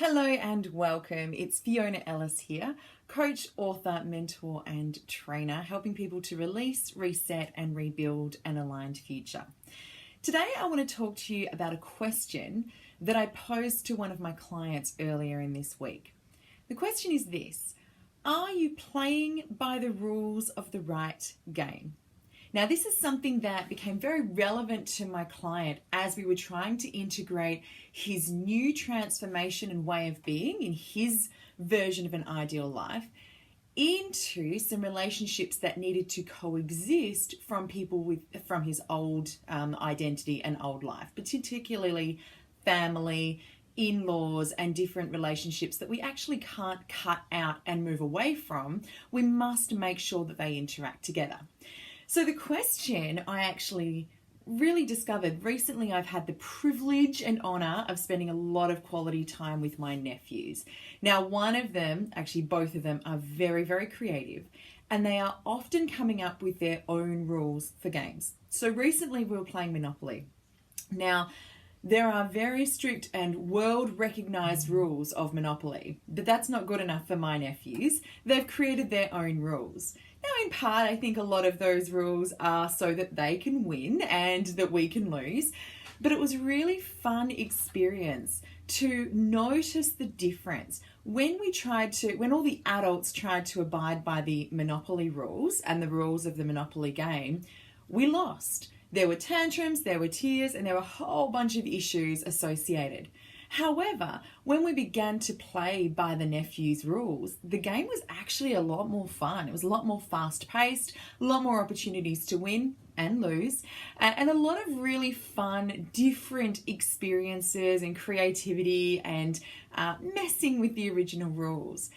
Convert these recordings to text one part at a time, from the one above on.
Hello and welcome. It's Fiona Ellis here, coach, author, mentor, and trainer, helping people to release, reset, and rebuild an aligned future. Today, I want to talk to you about a question that I posed to one of my clients earlier in this week. The question is this: are you playing by the rules of the right game? Now, this is something that became very relevant to my client as we were trying to integrate his new transformation and way of being in his version of an ideal life into some relationships that needed to coexist from his old identity and old life, particularly family, in-laws, and different relationships that we actually can't cut out and move away from. We must make sure that they interact together. So the question I actually really discovered recently, I've had the privilege and honor of spending a lot of quality time with my nephews. Now, one of them, actually both of them, are very, very creative, and they are often coming up with their own rules for games. So recently we were playing Monopoly. Now, there are very strict and world-recognized rules of Monopoly, but that's not good enough for my nephews. They've created their own rules. Now, in part, I think a lot of those rules are so that they can win and that we can lose. But it was a really fun experience to notice the difference. When all the adults tried to abide by the Monopoly rules and the rules of the Monopoly game, we lost. There were tantrums, there were tears, and there were a whole bunch of issues associated. However, when we began to play by the nephews' rules, the game was actually a lot more fun. It was a lot more fast-paced, a lot more opportunities to win and lose, and a lot of really fun, different experiences and creativity and messing with the original rules.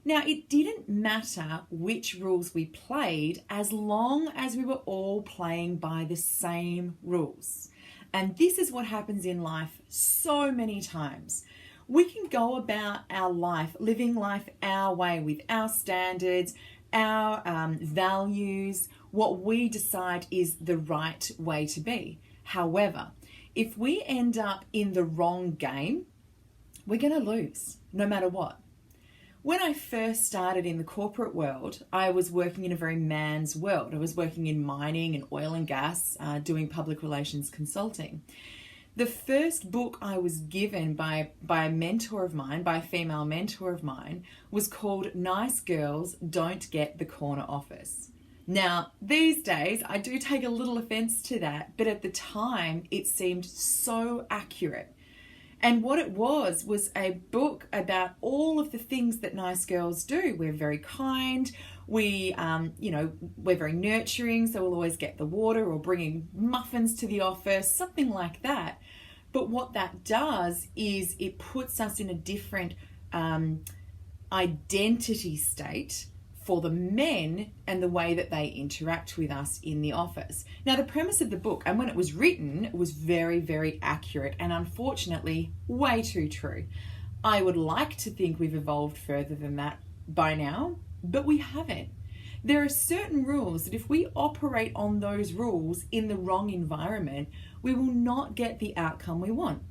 Now, it didn't matter which rules we played as long as we were all playing by the same rules. And this is what happens in life so many times. We can go about our life, living life our way with our standards, our values, what we decide is the right way to be. However, if we end up in the wrong game, we're going to lose no matter what. When I first started in the corporate world, I was working in a very man's world. I was working in mining and oil and gas, doing public relations consulting. The first book I was given by a mentor of mine, by a female mentor of mine, was called Nice Girls Don't Get the Corner Office. Now, these days, I do take a little offense to that, but at the time, it seemed so accurate. And what it was a book about all of the things that nice girls do. We're very kind. We're very nurturing. So we'll always get the water or bringing muffins to the office, something like that. But what that does is it puts us in a different identity state for the men and the way that they interact with us in the office. Now, the premise of the book, and when it was written, it was very, very accurate and unfortunately way too true. I would like to think we've evolved further than that by now, but we haven't. There are certain rules that if we operate on those rules in the wrong environment, we will not get the outcome we want.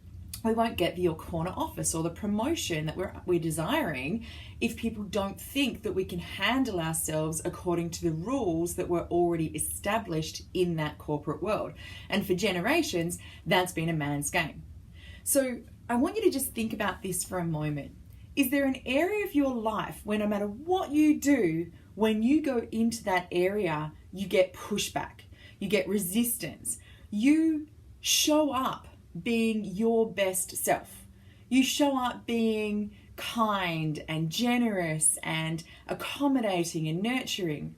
We won't get the corner office or the promotion that we're desiring if people don't think that we can handle ourselves according to the rules that were already established in that corporate world. And for generations, that's been a man's game. So I want you to just think about this for a moment. Is there an area of your life where no matter what you do, when you go into that area, you get pushback, you get resistance, you show up being your best self. You show up being kind and generous and accommodating and nurturing.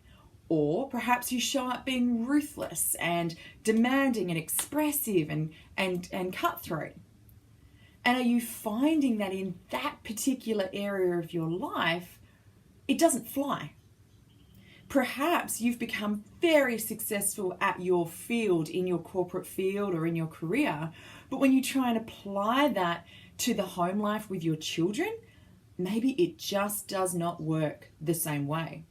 Or perhaps you show up being ruthless and demanding and expressive and cutthroat. And are you finding that in that particular area of your life, it doesn't fly? Perhaps you've become very successful at your field, in your corporate field or in your career, but when you try and apply that to the home life with your children, maybe it just does not work the same way.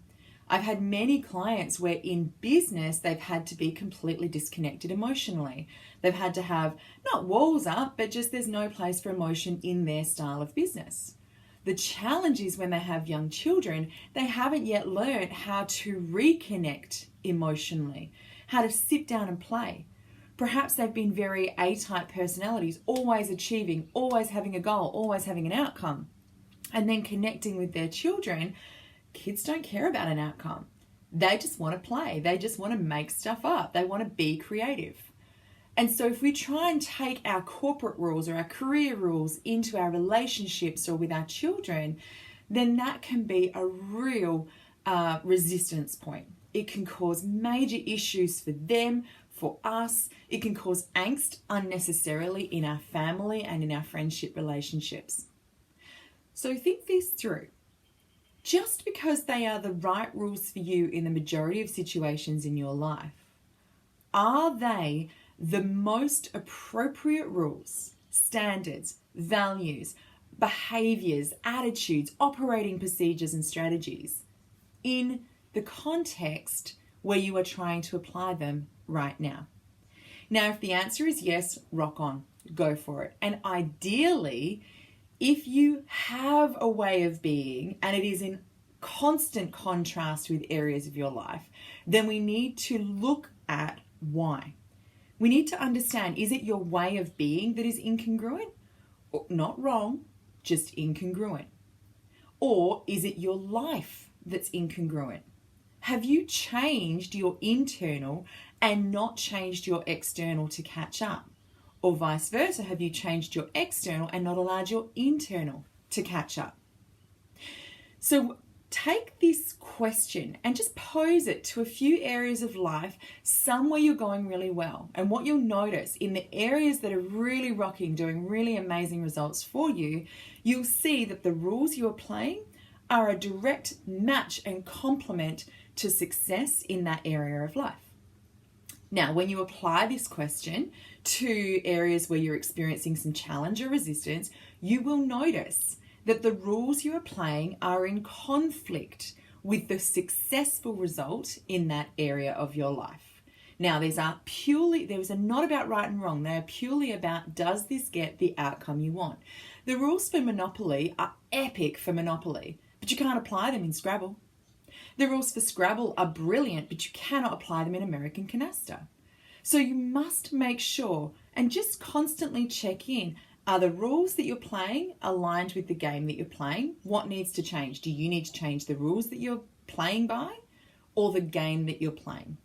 I've had many clients where in business they've had to be completely disconnected emotionally. They've had to have not walls up, but just there's no place for emotion in their style of business. The challenge is when they have young children, they haven't yet learned how to reconnect emotionally, how to sit down and play. Perhaps they've been very A-type personalities, always achieving, always having a goal, always having an outcome. And then connecting with their children, kids don't care about an outcome. They just want to play. They just want to make stuff up. They want to be creative. And so if we try and take our corporate rules or our career rules into our relationships or with our children, then that can be a real resistance point. It can cause major issues for them, for us. It can cause angst unnecessarily in our family and in our friendship relationships. So think this through. Just because they are the right rules for you in the majority of situations in your life, are they the most appropriate rules, standards, values, behaviors, attitudes, operating procedures, and strategies in the context where you are trying to apply them right now? Now, if the answer is yes, rock on, go for it. And ideally, if you have a way of being and it is in constant contrast with areas of your life, then we need to look at why. We need to understand, is it your way of being that is incongruent? Or not wrong, just incongruent. Or is it your life that's incongruent? Have you changed your internal and not changed your external to catch up? Or vice versa, have you changed your external and not allowed your internal to catch up? So take this question and just pose it to a few areas of life, some where you're going really well. And what you'll notice in the areas that are really rocking, doing really amazing results for you, you'll see that the rules you are playing are a direct match and complement to success in that area of life. Now, when you apply this question to areas where you're experiencing some challenge or resistance, you will notice that the rules you are playing are in conflict with the successful result in that area of your life. Now, these are not about right and wrong. They are purely about, does this get the outcome you want? The rules for Monopoly are epic for Monopoly, but you can't apply them in Scrabble. The rules for Scrabble are brilliant, but you cannot apply them in American Canasta. So you must make sure and just constantly check in. Are the rules that you're playing aligned with the game that you're playing? What needs to change? Do you need to change the rules that you're playing by or the game that you're playing?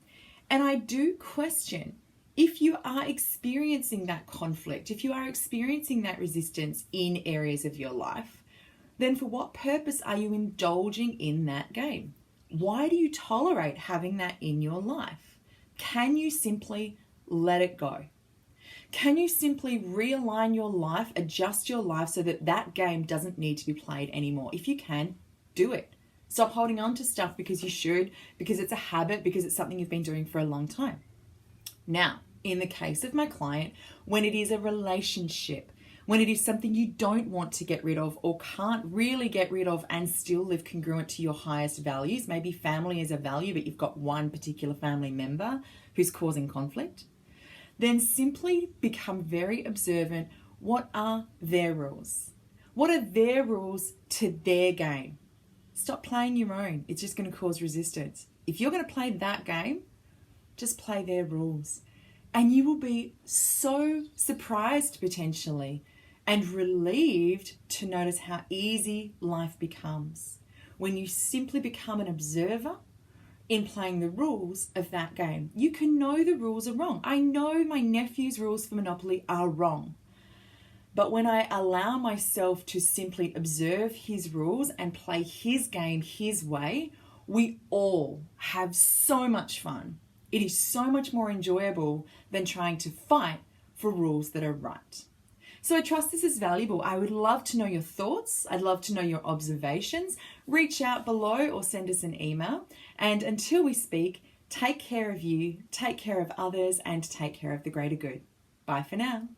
And I do question, if you are experiencing that conflict, if you are experiencing that resistance in areas of your life, then for what purpose are you indulging in that game? Why do you tolerate having that in your life? Can you simply let it go? Can you simply realign your life, adjust your life so that that game doesn't need to be played anymore? If you can, do it. Stop holding on to stuff because you should, because it's a habit, because it's something you've been doing for a long time. Now, in the case of my client, when it is a relationship, when it is something you don't want to get rid of or can't really get rid of and still live congruent to your highest values, maybe family is a value, but you've got one particular family member who's causing conflict, then simply become very observant. What are their rules? What are their rules to their game? Stop playing your own. It's just going to cause resistance. If you're going to play that game, just play their rules. And you will be so surprised potentially and relieved to notice how easy life becomes when you simply become an observer in playing the rules of that game. You can know the rules are wrong. I know my nephew's rules for Monopoly are wrong. But when I allow myself to simply observe his rules and play his game his way, we all have so much fun. It is so much more enjoyable than trying to fight for rules that are right. So I trust this is valuable. I would love to know your thoughts. I'd love to know your observations. Reach out below or send us an email. And until we speak, take care of you, take care of others, and take care of the greater good. Bye for now.